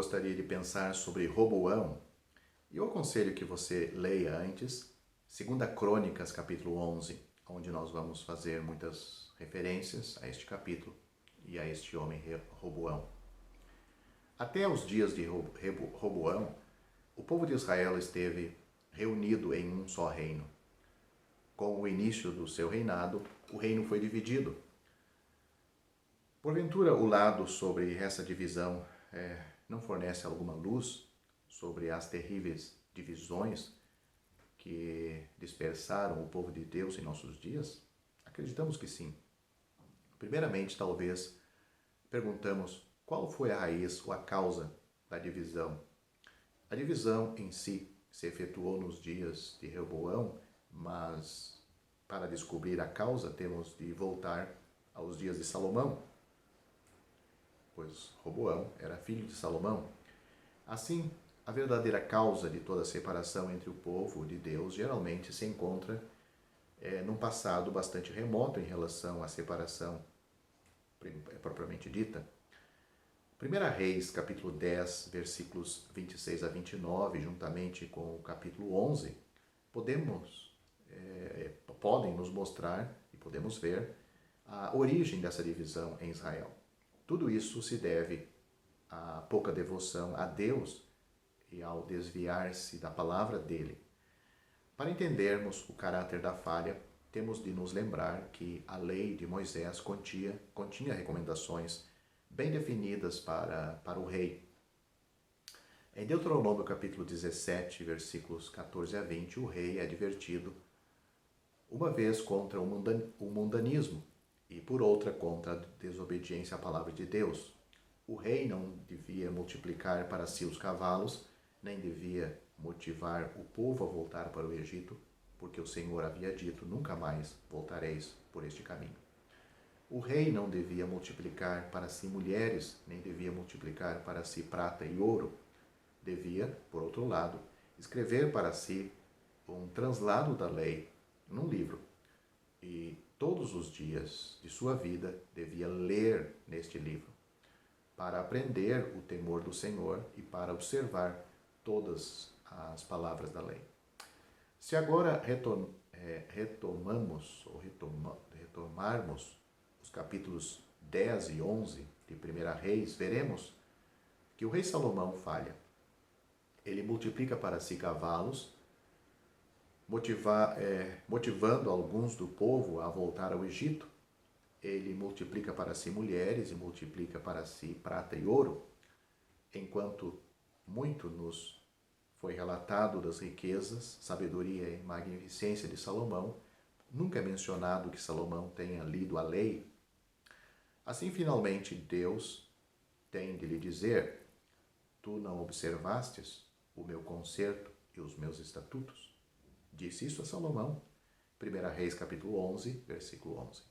gostaria de pensar sobre Roboão, e eu aconselho que você leia antes 2 Crônicas, capítulo 11, onde nós vamos fazer muitas referências a este capítulo e a este homem Roboão. Até os dias de Roboão, o povo de Israel esteve reunido em um só reino. Com o início do seu reinado, o reino foi dividido. Porventura, o lado sobre essa divisão não fornece alguma luz sobre as terríveis divisões que dispersaram o povo de Deus em nossos dias? Acreditamos que sim. Primeiramente, talvez, perguntamos qual foi a raiz ou a causa da divisão. A divisão em si se efetuou nos dias de Reoboão, mas para descobrir a causa temos de voltar aos dias de Salomão, pois Roboão era filho de Salomão. Assim, a verdadeira causa de toda a separação entre o povo de Deus geralmente se encontra num passado bastante remoto em relação à separação propriamente dita. 1 Reis, capítulo 10, versículos 26 a 29, juntamente com o capítulo 11, podem nos mostrar e podemos ver a origem dessa divisão em Israel. Tudo isso se deve à pouca devoção a Deus e ao desviar-se da palavra dele. Para entendermos o caráter da falha, temos de nos lembrar que a lei de Moisés continha recomendações bem definidas para o rei. Em Deuteronômio capítulo 17, versículos 14 a 20, o rei é advertido uma vez contra o mundanismo e por outra contra a desobediência à palavra de Deus. O rei não devia multiplicar para si os cavalos, nem devia motivar o povo a voltar para o Egito, porque o Senhor havia dito, nunca mais voltareis por este caminho. O rei não devia multiplicar para si mulheres, nem devia multiplicar para si prata e ouro. Devia, por outro lado, escrever para si um translado da lei num livro. E todos os dias de sua vida devia ler neste livro, para aprender o temor do Senhor e para observar todas as palavras da lei. Se agora retomarmos os capítulos 10 e 11 de 1 Reis, veremos que o rei Salomão falha. Ele multiplica para si cavalos, motivando alguns do povo a voltar ao Egito. Ele multiplica para si mulheres e multiplica para si prata e ouro, enquanto muito nos foi relatado das riquezas, sabedoria e magnificência de Salomão, nunca é mencionado que Salomão tenha lido a lei. Assim, finalmente, Deus tem de lhe dizer: tu não observastes o meu concerto e os meus estatutos? Disse isso a Salomão. 1 Reis, capítulo 11, versículo 11.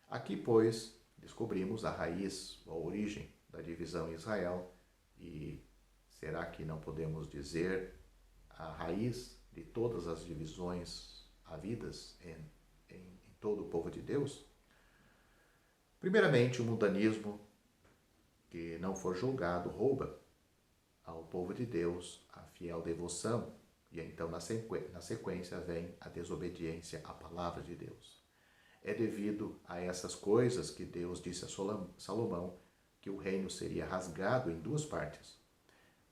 Aqui, pois, descobrimos a raiz, a origem da divisão em Israel. E será que não podemos dizer a raiz de todas as divisões havidas em todo o povo de Deus? Primeiramente, o mundanismo, que não for julgado, rouba ao povo de Deus a fiel devoção, e então na sequência vem a desobediência à palavra de Deus. É devido a essas coisas que Deus disse a Salomão que o reino seria rasgado em duas partes.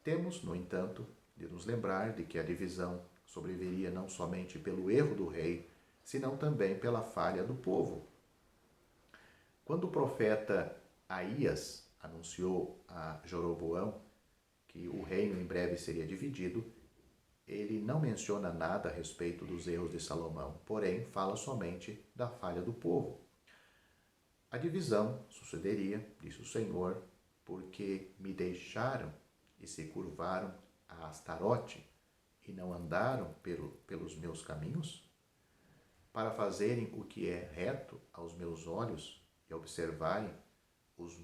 Temos, no entanto, de nos lembrar de que a divisão sobreviria não somente pelo erro do rei, senão também pela falha do povo. Quando o profeta Aías anunciou a Jeroboão que o reino em breve seria dividido, ele não menciona nada a respeito dos erros de Salomão, porém fala somente da falha do povo. A divisão sucederia, disse o Senhor, porque me deixaram e se curvaram a Astarote e não andaram pelos meus caminhos, para fazerem o que é reto aos meus olhos e observarem os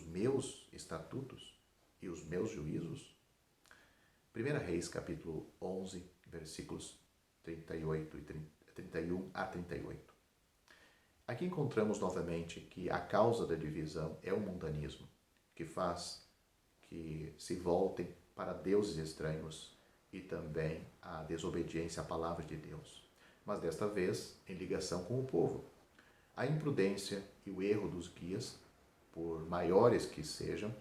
meus estatutos e os meus juízos. 1 Reis, capítulo 11, versículos 31 a 38. Aqui encontramos novamente que a causa da divisão é o mundanismo. que faz que se voltem para deuses estranhos e também a desobediência à palavra de Deus, mas desta vez em ligação com o povo. A imprudência e o erro dos guias, por maiores que sejam,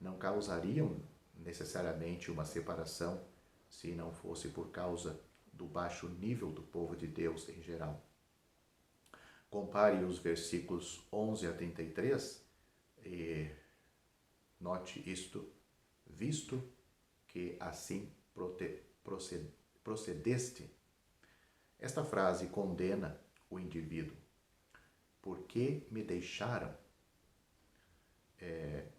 não causariam necessariamente uma separação se não fosse por causa do baixo nível do povo de Deus em geral. Compare os versículos 11 a 33 e note isto: visto que assim procedeste. Esta frase condena o indivíduo. Por que me deixaram?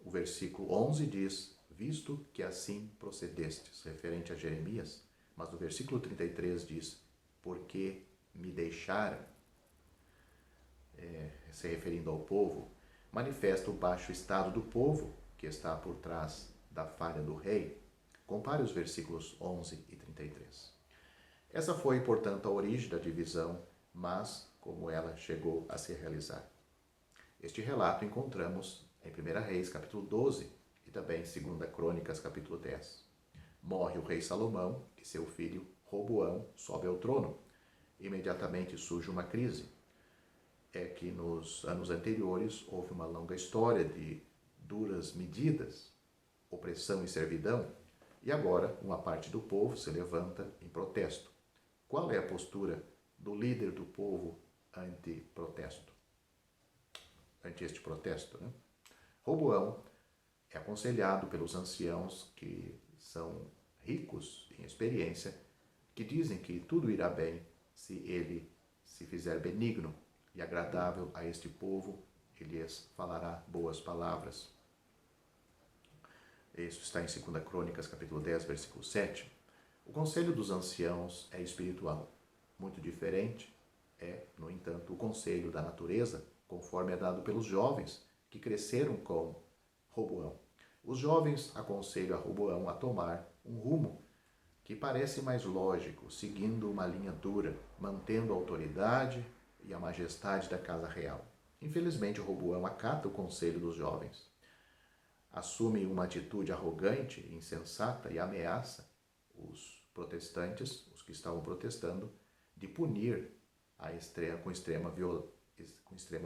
O versículo 11 diz, visto que assim procedestes, referente a Jeremias, mas no versículo 33 diz, por que me deixaram? Se referindo ao povo, manifesta o baixo estado do povo que está por trás da falha do rei. Compare os versículos 11 e 33. Essa foi, portanto, a origem da divisão, mas como ela chegou a se realizar. Este relato encontramos em 1 Reis, capítulo 12, e também em 2 Crônicas, capítulo 10. Morre o rei Salomão e seu filho Roboão sobe ao trono. Imediatamente surge uma crise. É que nos anos anteriores houve uma longa história de duras medidas, opressão e servidão, e agora uma parte do povo se levanta em protesto. Qual é a postura do líder do povo ante este protesto? Roboão é aconselhado pelos anciãos que são ricos em experiência, que dizem que tudo irá bem se ele se fizer benigno e agradável a este povo, ele lhes falará boas palavras. Isso está em 2 Crônicas, capítulo 10, versículo 7. O conselho dos anciãos é espiritual. Muito diferente é, no entanto, o conselho da natureza, conforme é dado pelos jovens que cresceram com Roboão. Os jovens aconselham a Roboão a tomar um rumo que parece mais lógico, seguindo uma linha dura, mantendo a autoridade e a majestade da casa real. Infelizmente, Roboão acata o conselho dos jovens. Assume uma atitude arrogante, insensata e ameaça os protestantes, os que estavam protestando, de punir com extrema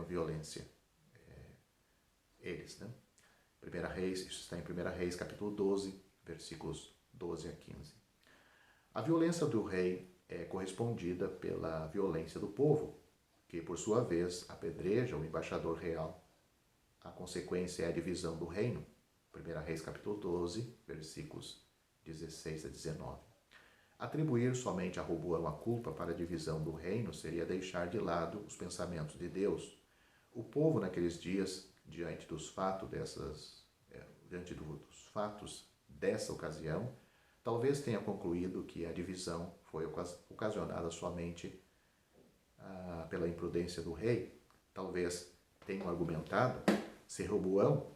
violência eles. 1 Reis, isso está em 1 Reis, capítulo 12, versículos 12 a 15. A violência do rei é correspondida pela violência do povo, que por sua vez apedreja o embaixador real. A consequência é a divisão do reino. 1 Reis, capítulo 12, versículos 16 a 19. Atribuir somente a Roboão a culpa para a divisão do reino seria deixar de lado os pensamentos de Deus. O povo naqueles dias, diante dos fatos dessa ocasião, talvez tenha concluído que a divisão foi ocasionada somente pela imprudência do rei. Talvez tenham argumentado, se Roboão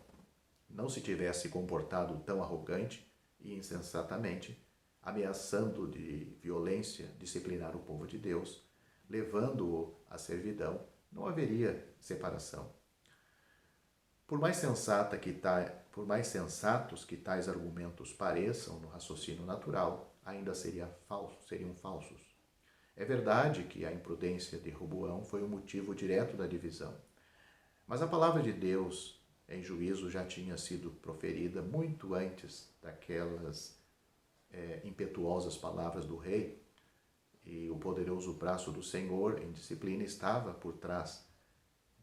não se tivesse comportado tão arrogante e insensatamente, ameaçando de violência disciplinar o povo de Deus, levando-o à servidão, não haveria separação. Por mais sensatos que tais argumentos pareçam no raciocínio natural, ainda seriam falsos. É verdade que a imprudência de Roboão foi o motivo direto da divisão, mas a palavra de Deus em juízo já tinha sido proferida muito antes daquelas impetuosas palavras do rei, e o poderoso braço do Senhor em disciplina estava por trás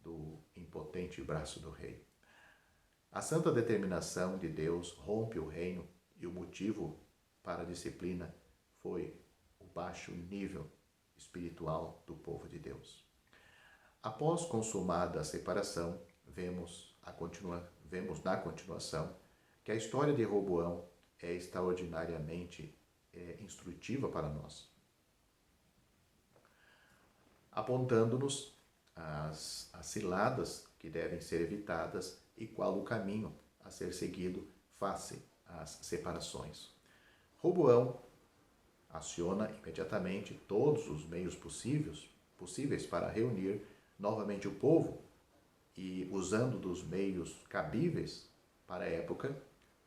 do impotente braço do rei. A santa determinação de Deus rompe o reino e o motivo para a disciplina foi o baixo nível espiritual do povo de Deus. Após consumada a separação, vemos na continuação que a história de Roboão é extraordinariamente instrutiva para nós, apontando-nos as ciladas que devem ser evitadas e qual o caminho a ser seguido face às separações. Roboão aciona imediatamente todos os meios possíveis para reunir novamente o povo e, usando dos meios cabíveis, para a época,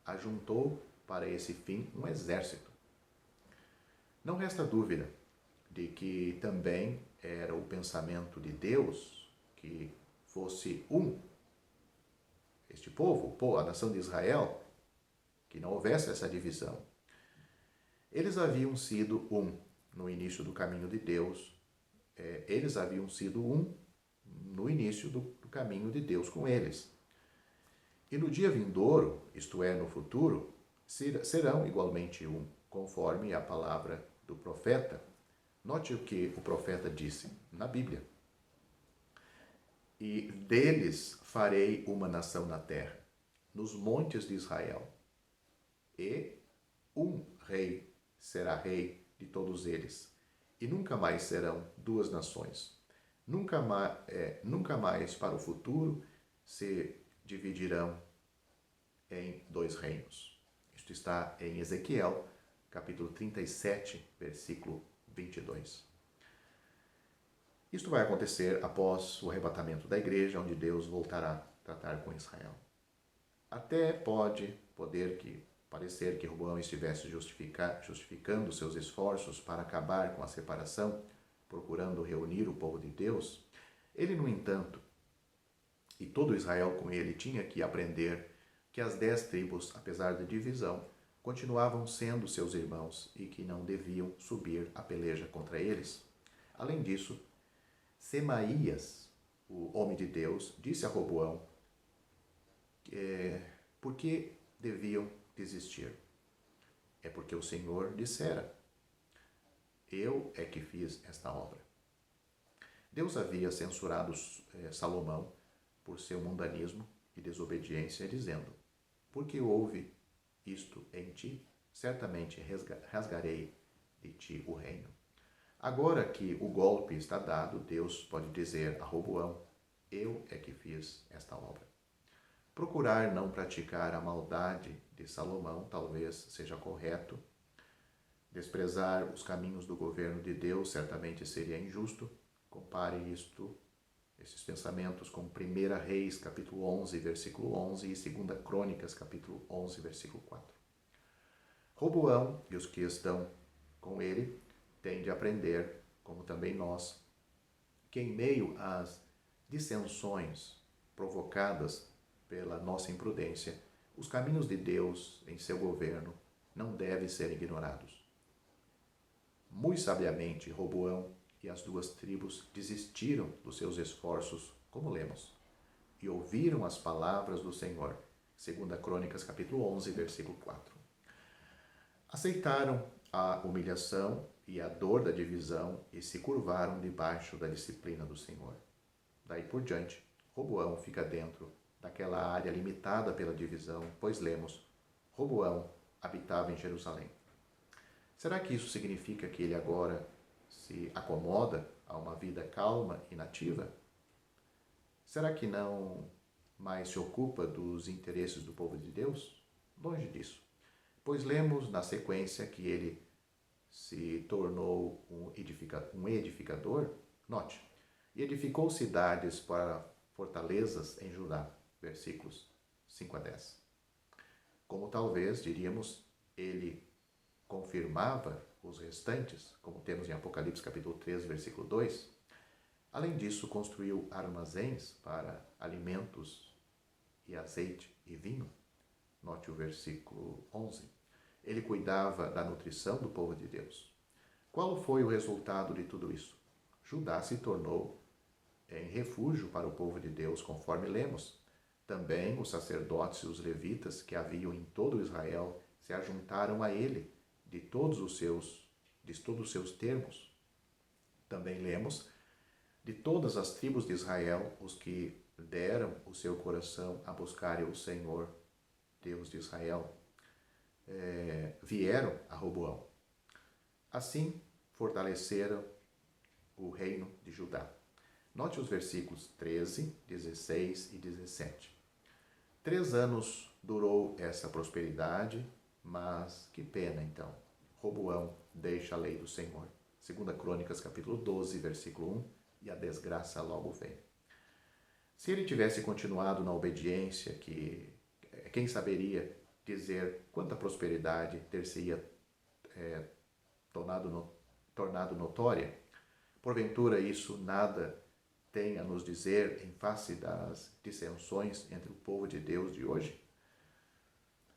ajuntou para esse fim um exército. Não resta dúvida de que também era o pensamento de Deus que fosse este povo, a nação de Israel, que não houvesse essa divisão. Eles haviam sido no início do caminho de Deus, eles haviam sido no início do caminho de Deus com eles. E no dia vindouro, isto é, no futuro, serão igualmente conforme a palavra do profeta. Note o que o profeta disse na Bíblia. E deles farei uma nação na terra, nos montes de Israel. E rei será rei de todos eles. E nunca mais serão duas nações. Nunca mais para o futuro se dividirão em dois reinos. Isto está em Ezequiel, capítulo 37, versículo 22. Isto vai acontecer após o arrebatamento da igreja, onde Deus voltará a tratar com Israel. Até pode parecer que Roboão estivesse justificando seus esforços para acabar com a separação, procurando reunir o povo de Deus. Ele, no entanto, e todo Israel com ele, tinha que aprender que as 10 tribos, apesar da divisão, continuavam sendo seus irmãos e que não deviam subir a peleja contra eles. Além disso, Semaías, o homem de Deus, disse a Roboão por que deviam desistir. É porque o Senhor dissera: eu é que fiz esta obra. Deus havia censurado Salomão por seu mundanismo e desobediência, dizendo: porque houve isto em ti, certamente rasgarei de ti o reino. Agora que o golpe está dado, Deus pode dizer a Roboão: eu é que fiz esta obra. Procurar não praticar a maldade de Salomão talvez seja correto. Desprezar os caminhos do governo de Deus certamente seria injusto. Compare esses pensamentos com 1 Reis, capítulo 11, versículo 11 e 2 Crônicas, capítulo 11, versículo 4. Roboão e os que estão com ele têm de aprender, como também nós, que em meio às dissensões provocadas pela nossa imprudência, os caminhos de Deus em seu governo não devem ser ignorados. Muito sabiamente, Roboão e as 2 tribos desistiram dos seus esforços, como lemos, e ouviram as palavras do Senhor. 2 Crônicas, capítulo 11, versículo 4. Aceitaram a humilhação e a dor da divisão e se curvaram debaixo da disciplina do Senhor. Daí por diante, Roboão fica dentro daquela área limitada pela divisão, pois lemos: Roboão habitava em Jerusalém. Será que isso significa que ele agora se acomoda a uma vida calma e nativa? Será que não mais se ocupa dos interesses do povo de Deus? Longe disso, pois lemos na sequência que ele se tornou um edificador. Note, e edificou cidades para fortalezas em Judá, versículos 5 a 10. Como talvez, diríamos, ele confirmava os restantes, como temos em Apocalipse capítulo 3, versículo 2. Além disso, construiu armazéns para alimentos e azeite e vinho. Note o versículo 11. Ele cuidava da nutrição do povo de Deus. Qual foi o resultado de tudo isso? Judá se tornou em refúgio para o povo de Deus, conforme lemos. Também os sacerdotes e os levitas que haviam em todo Israel se ajuntaram a ele de todos os seus termos. Também lemos de todas as tribos de Israel, os que deram o seu coração a buscarem o Senhor, Deus de Israel, vieram a Roboão. Assim, fortaleceram o reino de Judá. Note os versículos 13, 16 e 17. 3 anos durou essa prosperidade, mas que pena então. Roboão deixa a lei do Senhor. 2 Crônicas, capítulo 12, versículo 1, e a desgraça logo vem. Se ele tivesse continuado na obediência quem saberia dizer quanta prosperidade ter-se-ia tornado notória? Porventura isso nada tem a nos dizer em face das dissensões entre o povo de Deus de hoje?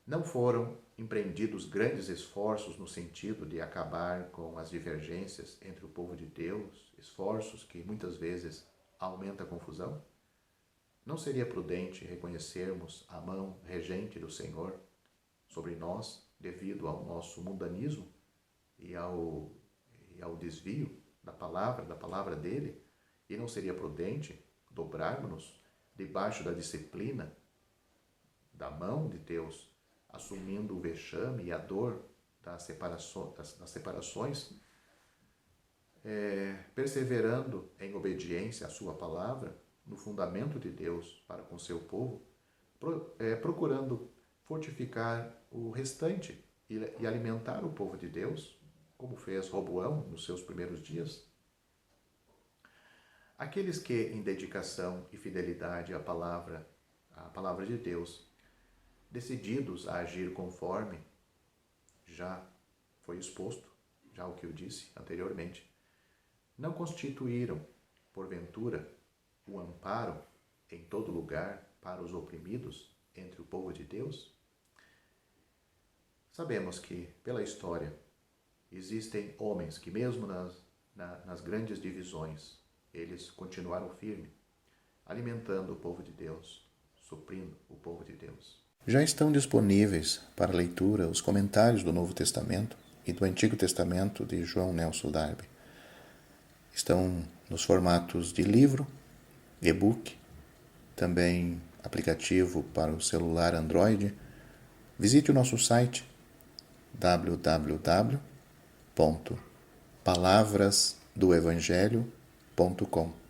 Não foram empreendidos grandes esforços no sentido de acabar com as divergências entre o povo de Deus, esforços que muitas vezes aumentam a confusão? Não seria prudente reconhecermos a mão regente do Senhor sobre nós devido ao nosso mundanismo e ao desvio da palavra dele? E não seria prudente dobrarmos-nos debaixo da disciplina da mão de Deus, assumindo o vexame e a dor das separações, perseverando em obediência à sua palavra, no fundamento de Deus para com seu povo, procurando fortificar o restante e alimentar o povo de Deus, como fez Roboão nos seus primeiros dias? Aqueles que, em dedicação e fidelidade à palavra de Deus, decididos a agir conforme já foi exposto, já o que eu disse anteriormente, não constituíram, porventura, o amparo em todo lugar para os oprimidos entre o povo de Deus? Sabemos que, pela história, existem homens que mesmo nas grandes divisões, eles continuaram firmes, alimentando o povo de Deus, suprindo o povo de Deus. Já estão disponíveis para leitura os comentários do Novo Testamento e do Antigo Testamento de João Nelson Darby. Estão nos formatos de livro, e-book, também aplicativo para o celular Android. Visite o nosso site www.palavrasdoevangelho.com.